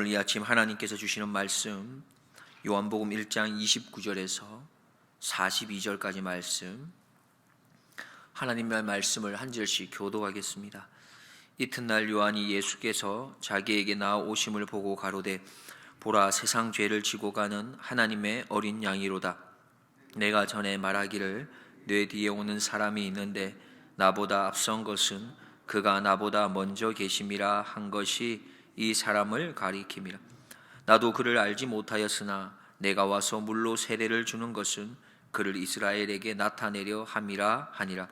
오늘 이 아침 하나님께서 주시는 말씀 요한복음 1장 29절에서 42절까지 말씀, 하나님의 말씀을 한 절씩 교도하겠습니다. 이튿날 요한이 예수께서 자기에게 나오심을 보고 가로되 보라, 세상 죄를 지고 가는 하나님의 어린 양이로다. 내가 전에 말하기를 내 뒤에 오는 사람이 있는데 나보다 앞선 것은 그가 나보다 먼저 계심이라 한 것이 이 사람을 가리킴이라. 나도 그를 알지 못하였으나 내가 와서 물로 세례를 주는 것은 그를 이스라엘에게 나타내려 함이라 하니라.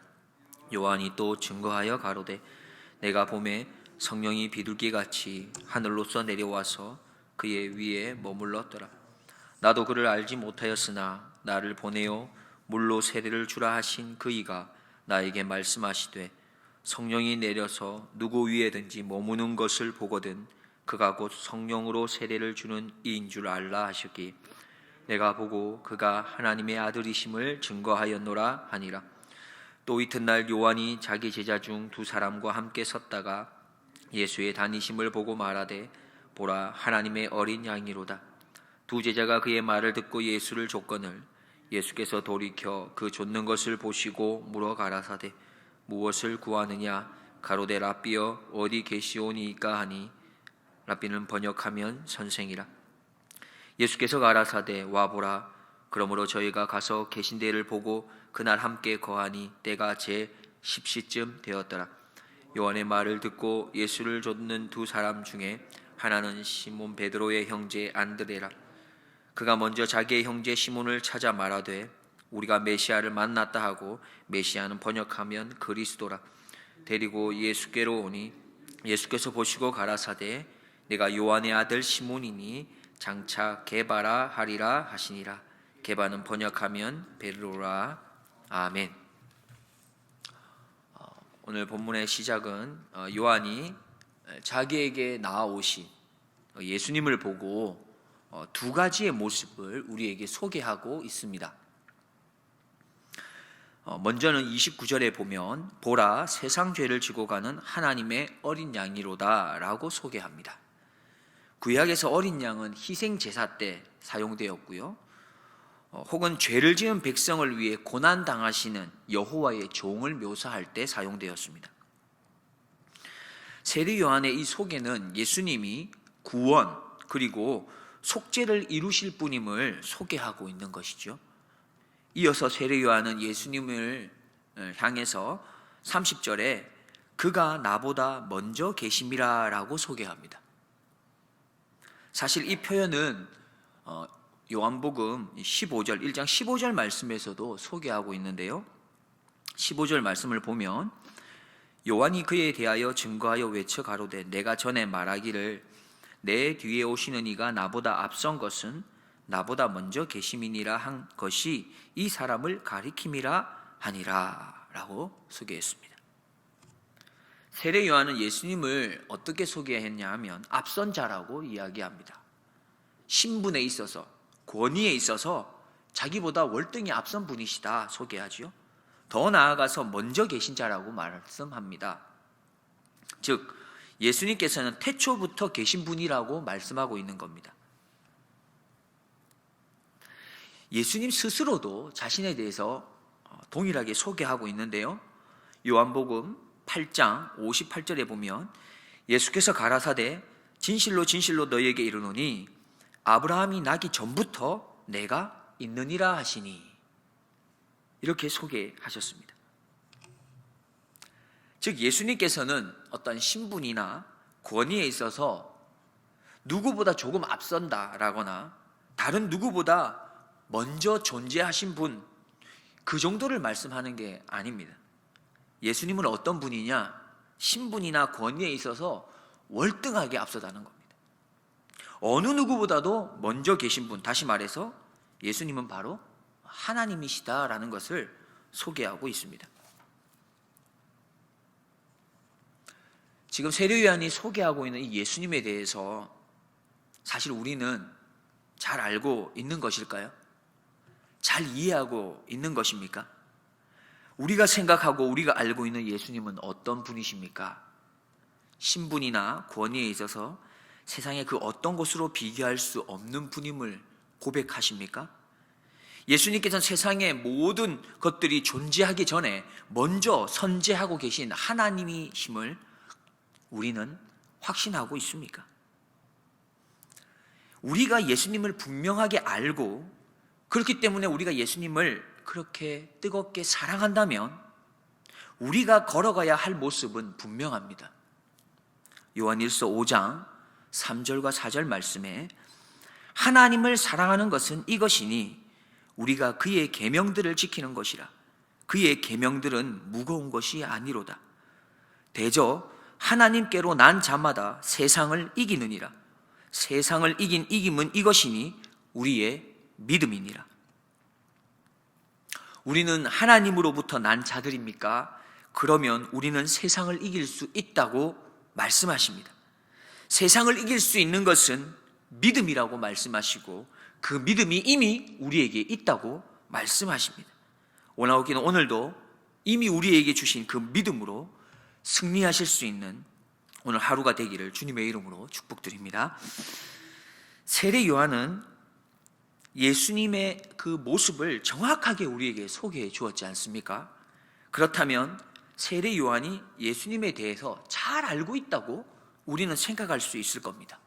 요한이 또 증거하여 가로되 내가 보매 성령이 비둘기같이 하늘로서 내려와서 그의 위에 머물렀더라. 나도 그를 알지 못하였으나 나를 보내어 물로 세례를 주라 하신 그이가 나에게 말씀하시되 성령이 내려서 누구 위에든지 머무는 것을 보거든 그가 곧 성령으로 세례를 주는 이인 줄 알라 하시기, 내가 보고 그가 하나님의 아들이심을 증거하였노라 하니라. 또 이튿날 요한이 자기 제자 중 두 사람과 함께 섰다가 예수의 다니심을 보고 말하되 보라, 하나님의 어린 양이로다. 두 제자가 그의 말을 듣고 예수를 좇거늘 예수께서 돌이켜 그 좇는 것을 보시고 물어 가라사대 무엇을 구하느냐. 가로되 랍비여 어디 계시오니이까 하니, 랍비는 번역하면 선생이라. 예수께서 가라사대 와보라. 그러므로 저희가 가서 계신 데를 보고 그날 함께 거하니 때가 제 10시쯤 되었더라. 요한의 말을 듣고 예수를 좇는 두 사람 중에 하나는 시몬 베드로의 형제 안드레라. 그가 먼저 자기의 형제 시몬을 찾아 말하되 우리가 메시아를 만났다 하고, 메시아는 번역하면 그리스도라. 데리고 예수께로 오니 예수께서 보시고 가라사대 내가 요한의 아들 시몬이니 장차 게바라 하리라 하시니라. 게바는 번역하면 베드로라. 아멘. 오늘 본문의 시작은 요한이 자기에게 나아오신 예수님을 보고 두 가지의 모습을 우리에게 소개하고 있습니다. 먼저는 29절에 보면 보라, 세상 죄를 지고 가는 하나님의 어린 양이로다 라고 소개합니다. 구약에서 어린 양은 희생 제사 때 사용되었고요, 혹은 죄를 지은 백성을 위해 고난 당하시는 여호와의 종을 묘사할 때 사용되었습니다. 세례 요한의 이 소개는 예수님이 구원 그리고 속죄를 이루실 분임을 소개하고 있는 것이죠. 이어서 세례 요한은 예수님을 향해서 30절에 그가 나보다 먼저 계심이라 라고 소개합니다. 사실 이 표현은 요한복음 15절, 1장 15절 말씀에서도 소개하고 있는데요, 15절 말씀을 보면 요한이 그에 대하여 증거하여 외쳐 가로되 내가 전에 말하기를 내 뒤에 오시는 이가 나보다 앞선 것은 나보다 먼저 계심이니라 한 것이 이 사람을 가리킴이라 하니라 라고 소개했습니다. 세례 요한은 예수님을 어떻게 소개했냐 하면 앞선 자라고 이야기합니다. 신분에 있어서, 권위에 있어서 자기보다 월등히 앞선 분이시다 소개하지요. 더 나아가서 먼저 계신 자라고 말씀합니다. 즉 예수님께서는 태초부터 계신 분이라고 말씀하고 있는 겁니다. 예수님 스스로도 자신에 대해서 동일하게 소개하고 있는데요, 요한복음 8장 58절에 보면 예수께서 가라사대 진실로 진실로 너희에게 이르노니 아브라함이 나기 전부터 내가 있느니라 하시니, 이렇게 소개하셨습니다. 즉 예수님께서는 어떤 신분이나 권위에 있어서 누구보다 조금 앞선다라거나 다른 누구보다 먼저 존재하신 분, 그 정도를 말씀하는 게 아닙니다. 예수님은 어떤 분이냐? 신분이나 권위에 있어서 월등하게 앞서다는 겁니다. 어느 누구보다도 먼저 계신 분, 다시 말해서 예수님은 바로 하나님이시다라는 것을 소개하고 있습니다. 지금 세례 요한이 소개하고 있는 이 예수님에 대해서 사실 우리는 잘 알고 있는 것일까요? 잘 이해하고 있는 것입니까? 우리가 생각하고 우리가 알고 있는 예수님은 어떤 분이십니까? 신분이나 권위에 있어서 세상의 그 어떤 것으로 비교할 수 없는 분임을 고백하십니까? 예수님께서는 세상의 모든 것들이 존재하기 전에 먼저 선재하고 계신 하나님이심을 우리는 확신하고 있습니까? 우리가 예수님을 분명하게 알고 그렇기 때문에 우리가 예수님을 그렇게 뜨겁게 사랑한다면 우리가 걸어가야 할 모습은 분명합니다. 요한일서 5장 3절과 4절 말씀에 하나님을 사랑하는 것은 이것이니 우리가 그의 계명들을 지키는 것이라. 그의 계명들은 무거운 것이 아니로다. 대저 하나님께로 난 자마다 세상을 이기느니라. 세상을 이긴 이김은 이것이니 우리의 믿음이니라. 우리는 하나님으로부터 난 자들입니까? 그러면 우리는 세상을 이길 수 있다고 말씀하십니다. 세상을 이길 수 있는 것은 믿음이라고 말씀하시고 그 믿음이 이미 우리에게 있다고 말씀하십니다. 오나오기는 오늘도 이미 우리에게 주신 그 믿음으로 승리하실 수 있는 오늘 하루가 되기를 주님의 이름으로 축복드립니다. 세례 요한은 예수님의 그 모습을 정확하게 우리에게 소개해 주었지 않습니까? 그렇다면 세례 요한이 예수님에 대해서 잘 알고 있다고 우리는 생각할 수 있을 겁니다.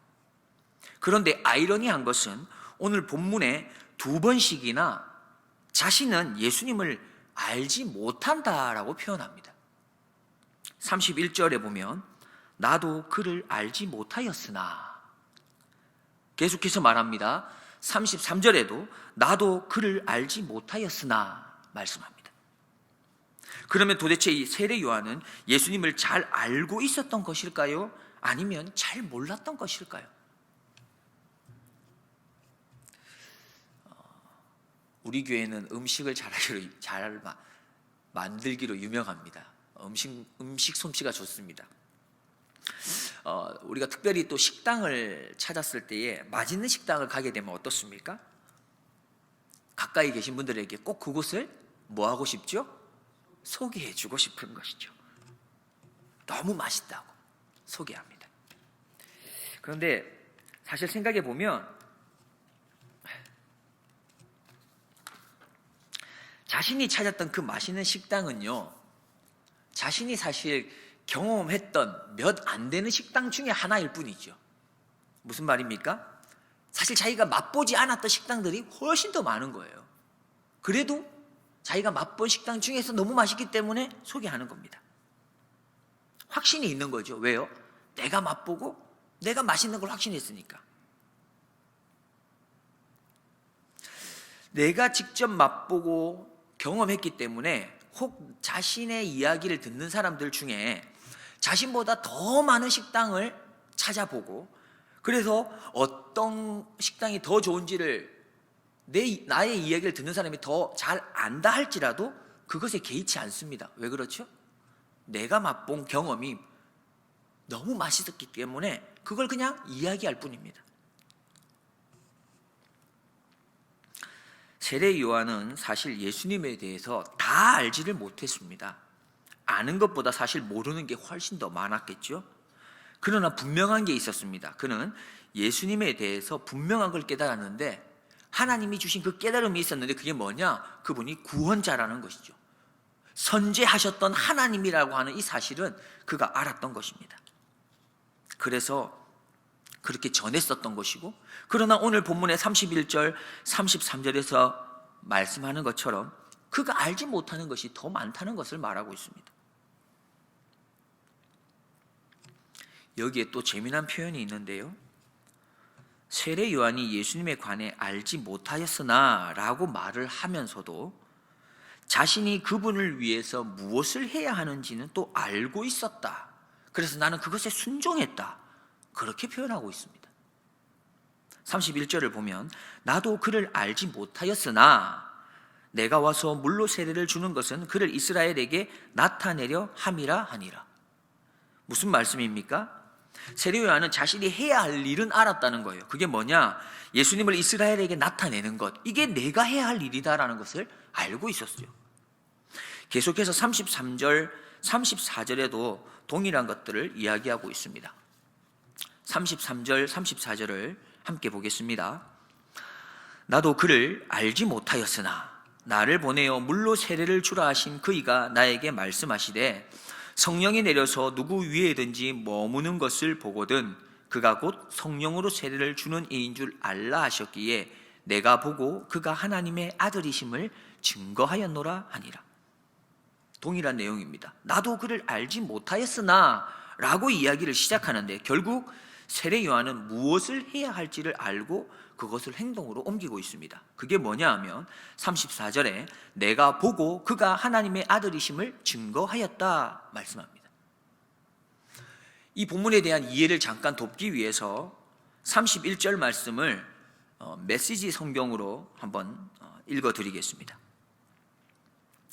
그런데 아이러니한 것은 오늘 본문에 2번씩이나 자신은 예수님을 알지 못한다라고 표현합니다. 31절에 보면 나도 그를 알지 못하였으나, 계속해서 말합니다. 33절에도 나도 그를 알지 못하였으나 말씀합니다. 그러면 도대체 이 세례 요한은 예수님을 잘 알고 있었던 것일까요? 아니면 잘 몰랐던 것일까요? 우리 교회는 음식을 잘 만들기로 유명합니다. 음식 솜씨가 좋습니다. 우리가 특별히 또 식당을 찾았을 때에 맛있는 식당을 가게 되면 어떻습니까? 가까이 계신 분들에게 꼭 그곳을 뭐 하고 싶죠? 소개해 주고 싶은 것이죠. 너무 맛있다고 소개합니다. 그런데 사실 생각해 보면 자신이 찾았던 그 맛있는 식당은요, 자신이 사실 경험했던 몇 안 되는 식당 중에 하나일 뿐이죠. 무슨 말입니까? 사실 자기가 맛보지 않았던 식당들이 훨씬 더 많은 거예요. 그래도 자기가 맛본 식당 중에서 너무 맛있기 때문에 소개하는 겁니다. 확신이 있는 거죠. 왜요? 내가 맛보고 내가 맛있는 걸 확신했으니까. 내가 직접 맛보고 경험했기 때문에 혹 자신의 이야기를 듣는 사람들 중에 자신보다 더 많은 식당을 찾아보고, 그래서 어떤 식당이 더 좋은지를 나의 이야기를 듣는 사람이 더 잘 안다 할지라도 그것에 개의치 않습니다. 왜 그렇죠? 내가 맛본 경험이 너무 맛있었기 때문에 그걸 그냥 이야기할 뿐입니다. 세례 요한은 사실 예수님에 대해서 다 알지를 못했습니다. 아는 것보다 사실 모르는 게 훨씬 더 많았겠죠. 그러나 분명한 게 있었습니다. 그는 예수님에 대해서 분명한 걸 깨달았는데 하나님이 주신 그 깨달음이 있었는데 그게 뭐냐? 그분이 구원자라는 것이죠. 선재하셨던 하나님이라고 하는 이 사실은 그가 알았던 것입니다. 그래서 그렇게 전했었던 것이고, 그러나 오늘 본문의 31절, 33절에서 말씀하는 것처럼 그가 알지 못하는 것이 더 많다는 것을 말하고 있습니다. 여기에 또 재미난 표현이 있는데요. 세례 요한이 예수님에 관해 알지 못하였으나 라고 말을 하면서도 자신이 그분을 위해서 무엇을 해야 하는지는 또 알고 있었다. 그래서 나는 그것에 순종했다. 그렇게 표현하고 있습니다. 31절을 보면 나도 그를 알지 못하였으나 내가 와서 물로 세례를 주는 것은 그를 이스라엘에게 나타내려 함이라 하니라. 무슨 말씀입니까? 세례 요한은 자신이 해야 할 일은 알았다는 거예요. 그게 뭐냐? 예수님을 이스라엘에게 나타내는 것. 이게 내가 해야 할 일이다라는 것을 알고 있었어요. 계속해서 33절, 34절에도 동일한 것들을 이야기하고 있습니다. 33절 34절을 함께 보겠습니다. 나도 그를 알지 못하였으나 나를 보내어 물로 세례를 주라 하신 그이가 나에게 말씀하시되 성령이 내려서 누구 위에든지 머무는 것을 보거든 그가 곧 성령으로 세례를 주는 이인 줄 알라 하셨기에 내가 보고 그가 하나님의 아들이심을 증거하였노라 하니라. 동일한 내용입니다. 나도 그를 알지 못하였으나 라고 이야기를 시작하는데 결국 세례 요한은 무엇을 해야 할지를 알고 그것을 행동으로 옮기고 있습니다. 그게 뭐냐 하면 34절에 내가 보고 그가 하나님의 아들이심을 증거하였다 말씀합니다. 이 본문에 대한 이해를 잠깐 돕기 위해서 31절 말씀을 메시지 성경으로 한번 읽어드리겠습니다.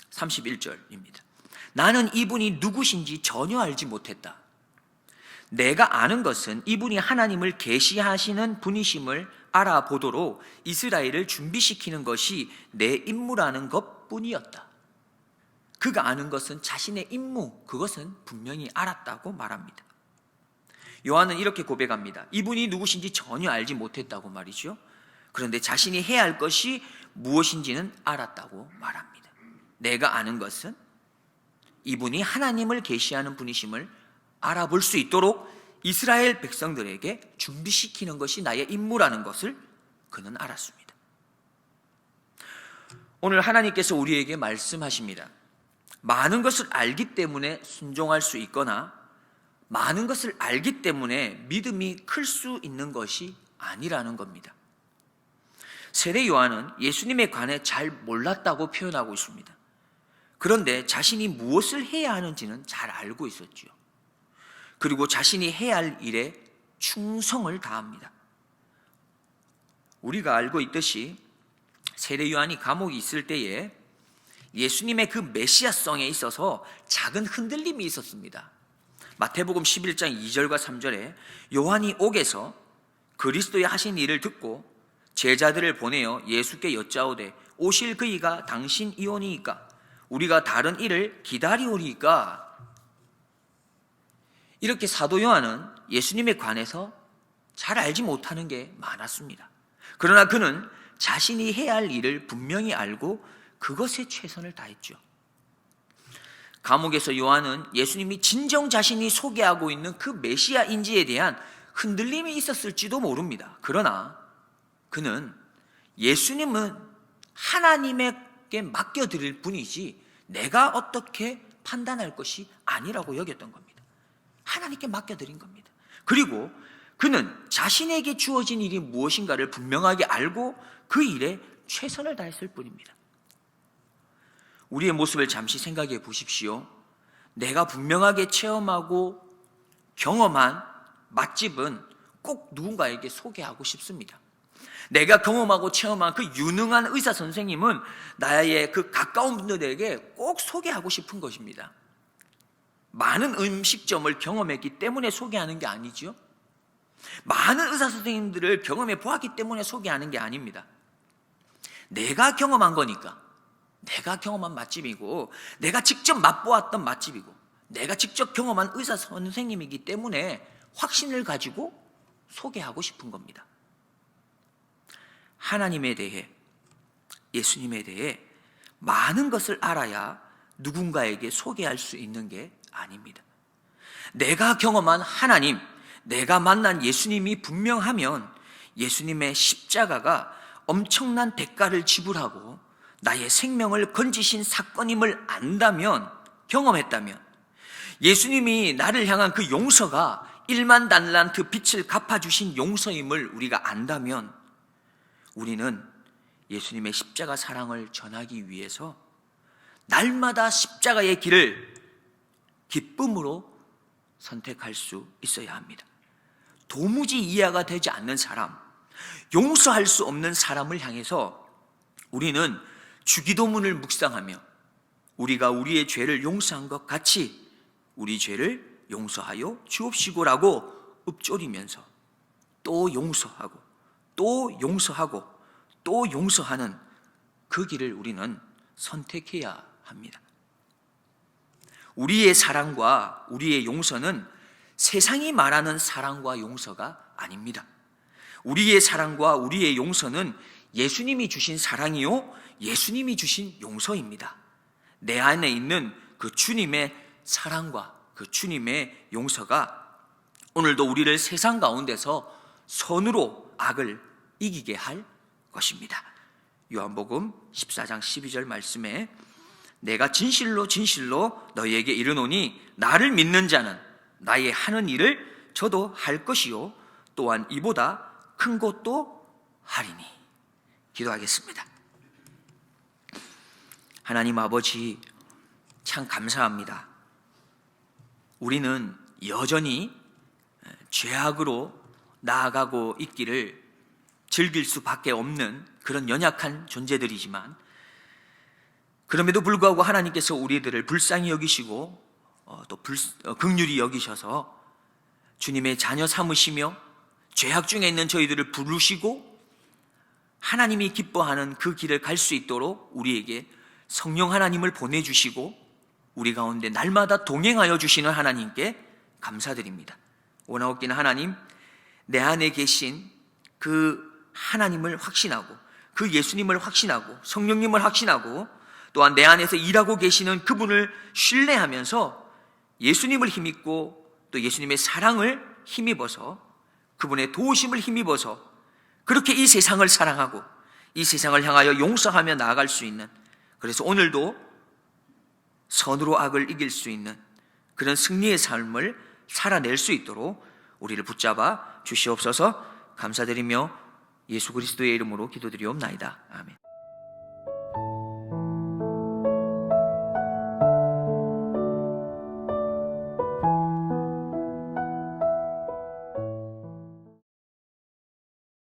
31절입니다. 나는 이분이 누구신지 전혀 알지 못했다. 내가 아는 것은 이분이 하나님을 계시하시는 분이심을 알아보도록 이스라엘을 준비시키는 것이 내 임무라는 것뿐이었다. 그가 아는 것은 자신의 임무, 그것은 분명히 알았다고 말합니다. 요한은 이렇게 고백합니다. 이분이 누구신지 전혀 알지 못했다고 말이죠. 그런데 자신이 해야 할 것이 무엇인지는 알았다고 말합니다. 내가 아는 것은 이분이 하나님을 계시하는 분이심을 알아볼 수 있도록 이스라엘 백성들에게 준비시키는 것이 나의 임무라는 것을 그는 알았습니다. 오늘 하나님께서 우리에게 말씀하십니다. 많은 것을 알기 때문에 순종할 수 있거나 많은 것을 알기 때문에 믿음이 클 수 있는 것이 아니라는 겁니다. 세례 요한은 예수님에 관해 잘 몰랐다고 표현하고 있습니다. 그런데 자신이 무엇을 해야 하는지는 잘 알고 있었죠. 그리고 자신이 해야 할 일에 충성을 다합니다. 우리가 알고 있듯이 세례 요한이 감옥에 있을 때에 예수님의 그 메시아성에 있어서 작은 흔들림이 있었습니다. 마태복음 11장 2절과 3절에 요한이 옥에서 그리스도의 하신 일을 듣고 제자들을 보내어 예수께 여짜오되 오실 그이가 당신이오니이까 우리가 다른 일을 기다리오리이까. 이렇게 사도 요한은 예수님에 관해서 잘 알지 못하는 게 많았습니다. 그러나 그는 자신이 해야 할 일을 분명히 알고 그것에 최선을 다했죠. 감옥에서 요한은 예수님이 진정 자신이 소개하고 있는 그 메시아인지에 대한 흔들림이 있었을지도 모릅니다. 그러나 그는 예수님은 하나님에게 맡겨드릴 분이지 내가 어떻게 판단할 것이 아니라고 여겼던 겁니다. 하나님께 맡겨드린 겁니다. 그리고 그는 자신에게 주어진 일이 무엇인가를 분명하게 알고 그 일에 최선을 다했을 뿐입니다. 우리의 모습을 잠시 생각해 보십시오. 내가 분명하게 체험하고 경험한 맛집은 꼭 누군가에게 소개하고 싶습니다. 내가 경험하고 체험한 그 유능한 의사 선생님은 나의 그 가까운 분들에게 꼭 소개하고 싶은 것입니다. 많은 음식점을 경험했기 때문에 소개하는 게 아니죠. 많은 의사 선생님들을 경험해 보았기 때문에 소개하는 게 아닙니다. 내가 경험한 거니까, 내가 경험한 맛집이고 내가 직접 맛보았던 맛집이고 내가 직접 경험한 의사 선생님이기 때문에 확신을 가지고 소개하고 싶은 겁니다. 하나님에 대해, 예수님에 대해 많은 것을 알아야 누군가에게 소개할 수 있는 게 아닙니다. 내가 경험한 하나님, 내가 만난 예수님이 분명하면 예수님의 십자가가 엄청난 대가를 지불하고 나의 생명을 건지신 사건임을 안다면, 경험했다면, 예수님이 나를 향한 그 용서가 1만 달란트 빚을 갚아주신 용서임을 우리가 안다면 우리는 예수님의 십자가 사랑을 전하기 위해서 날마다 십자가의 길을 기쁨으로 선택할 수 있어야 합니다. 도무지 이해가 되지 않는 사람, 용서할 수 없는 사람을 향해서 우리는 주기도문을 묵상하며 우리가 우리의 죄를 용서한 것 같이 우리 죄를 용서하여 주옵시고라고 읊조리면서 또 용서하고 또 용서하고 또 용서하는 그 길을 우리는 선택해야 합니다. 우리의 사랑과 우리의 용서는 세상이 말하는 사랑과 용서가 아닙니다. 우리의 사랑과 우리의 용서는 예수님이 주신 사랑이요, 예수님이 주신 용서입니다. 내 안에 있는 그 주님의 사랑과 그 주님의 용서가 오늘도 우리를 세상 가운데서 선으로 악을 이기게 할 것입니다. 요한복음 14장 12절 말씀에 내가 진실로 진실로 너희에게 이르노니 나를 믿는 자는 나의 하는 일을 저도 할 것이요 또한 이보다 큰 것도 하리니. 기도하겠습니다. 하나님 아버지, 참 감사합니다. 우리는 여전히 죄악으로 나아가고 있기를 즐길 수밖에 없는 그런 연약한 존재들이지만, 그럼에도 불구하고 하나님께서 우리들을 불쌍히 여기시고 또 긍휼히 여기셔서 주님의 자녀 삼으시며 죄악 중에 있는 저희들을 부르시고 하나님이 기뻐하는 그 길을 갈 수 있도록 우리에게 성령 하나님을 보내주시고 우리 가운데 날마다 동행하여 주시는 하나님께 감사드립니다. 원하옵기는 하나님, 내 안에 계신 그 하나님을 확신하고 그 예수님을 확신하고 성령님을 확신하고 또한 내 안에서 일하고 계시는 그분을 신뢰하면서 예수님을 힘입고 또 예수님의 사랑을 힘입어서 그분의 도우심을 힘입어서 그렇게 이 세상을 사랑하고 이 세상을 향하여 용서하며 나아갈 수 있는, 그래서 오늘도 선으로 악을 이길 수 있는 그런 승리의 삶을 살아낼 수 있도록 우리를 붙잡아 주시옵소서. 감사드리며 예수 그리스도의 이름으로 기도드리옵나이다. 아멘.